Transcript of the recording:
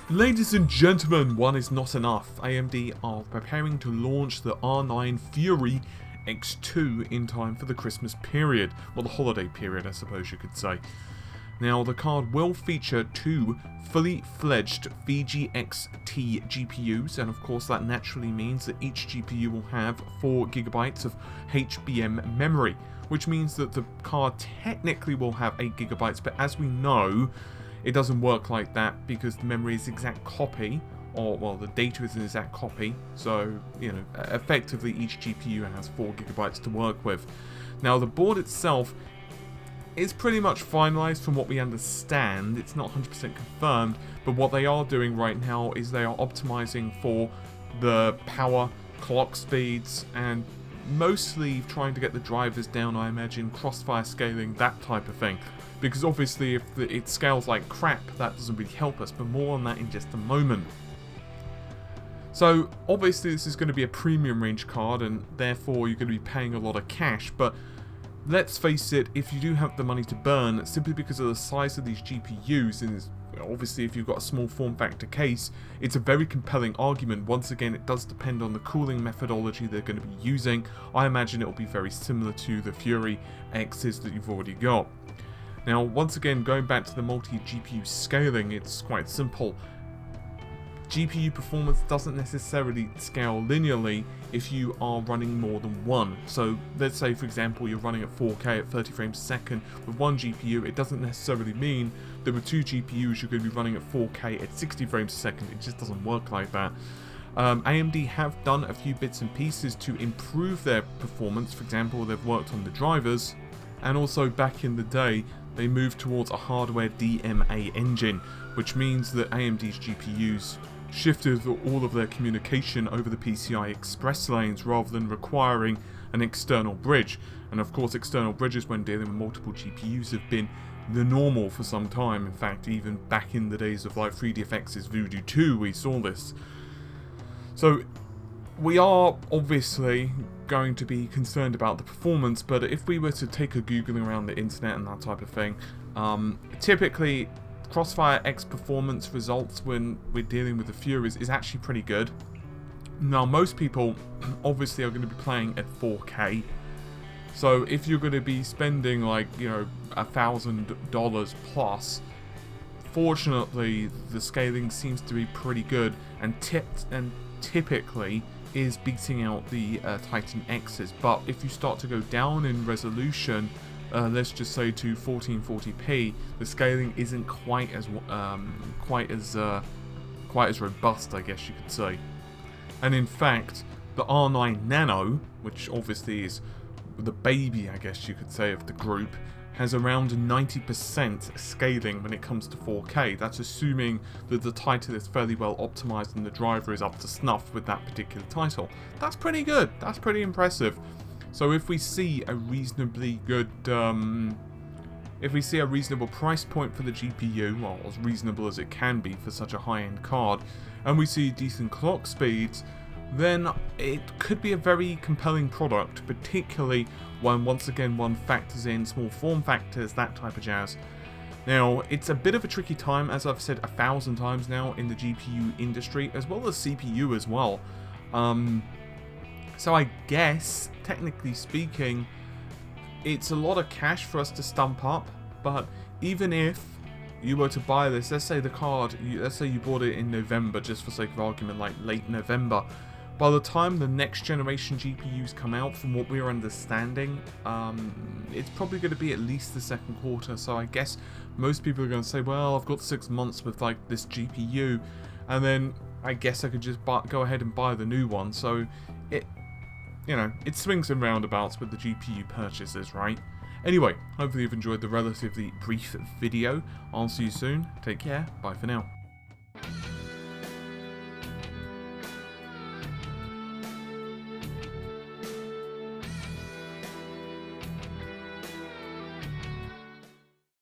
Ladies and gentlemen, one is not enough. AMD are preparing to launch the R9 Fury X2 in time for the Christmas period, or the holiday period I suppose you could say. Now the card will feature two fully fledged Fiji XT GPUs, and of course that naturally means that each GPU will have 4GB of HBM memory, which means that the card technically will have 8GB, but as we know, it doesn't work like that because the memory is exact copy, or well, the data is an exact copy. So, you know, effectively each GPU has 4GB to work with. Now, the board itself is pretty much finalized from what we understand. It's not 100% confirmed, but what they are doing right now is they are optimizing for the power, clock speeds, and mostly trying to get the drivers down, I imagine, crossfire scaling, that type of thing. Because obviously if it scales like crap, that doesn't really help us, but more on that in just a moment. So obviously this is going to be a premium range card, and therefore you're going to be paying a lot of cash, but let's face it, if you do have the money to burn, simply because of the size of these GPUs, and obviously if you've got a small form factor case, it's a very compelling argument. Once again, it does depend on the cooling methodology they're going to be using. I imagine it will be very similar to the Fury X's that you've already got. Now, once again, going back to the multi-GPU scaling, it's quite simple. GPU performance doesn't necessarily scale linearly if you are running more than one. So let's say, for example, you're running at 4K at 30 frames a second with one GPU. It doesn't necessarily mean that with two GPUs you're going to be running at 4K at 60 frames a second. It just doesn't work like that. AMD have done a few bits and pieces to improve their performance. For example, they've worked on the drivers, and also back in the day they moved towards a hardware DMA engine, which means that AMD's GPUs shifted all of their communication over the PCI Express lanes rather than requiring an external bridge. And of course, external bridges when dealing with multiple GPUs have been the normal for some time. In fact, even back in the days of like 3DFX's Voodoo 2, we saw this. So we are obviously going to be concerned about the performance, but if we were to take a googling around the internet and that type of thing, typically Crossfire X performance results when we're dealing with the Furies is actually pretty good. Now, most people obviously are going to be playing at 4K, so if you're going to be spending like, you know, $1,000 plus, fortunately the scaling seems to be pretty good, and typically is beating out the Titan X's. But if you start to go down in resolution, let's just say to 1440p, the scaling isn't quite as robust, I guess you could say. And in fact, the R9 Nano, which obviously is the baby, I guess you could say, of the group, has around 90% scaling when it comes to 4K. That's assuming that the title is fairly well optimized and the driver is up to snuff with that particular title. That's pretty good. That's pretty impressive. So if we see a reasonably good, if we see a reasonable price point for the GPU, well, as reasonable as it can be for such a high-end card, and we see decent clock speeds, then it could be a very compelling product, particularly when, once again, one factors in small form factors, that type of jazz. Now, it's a bit of a tricky time, as I've said 1,000 times now, in the GPU industry, as well as CPU as well. So I guess, technically speaking, it's a lot of cash for us to stump up, but even if you were to buy this, let's say the card, let's say you bought it in November, just for sake of argument, like late November, by the time the next generation GPUs come out, from what we're understanding, it's probably going to be at least the second quarter. So I guess most people are going to say, well, I've got 6 months with like this GPU, and then I guess I could just go ahead and buy the new one. So it swings and roundabouts with the GPU purchases, right? Anyway, hopefully you've enjoyed the relatively brief video. I'll see you soon. Take care. Bye for now.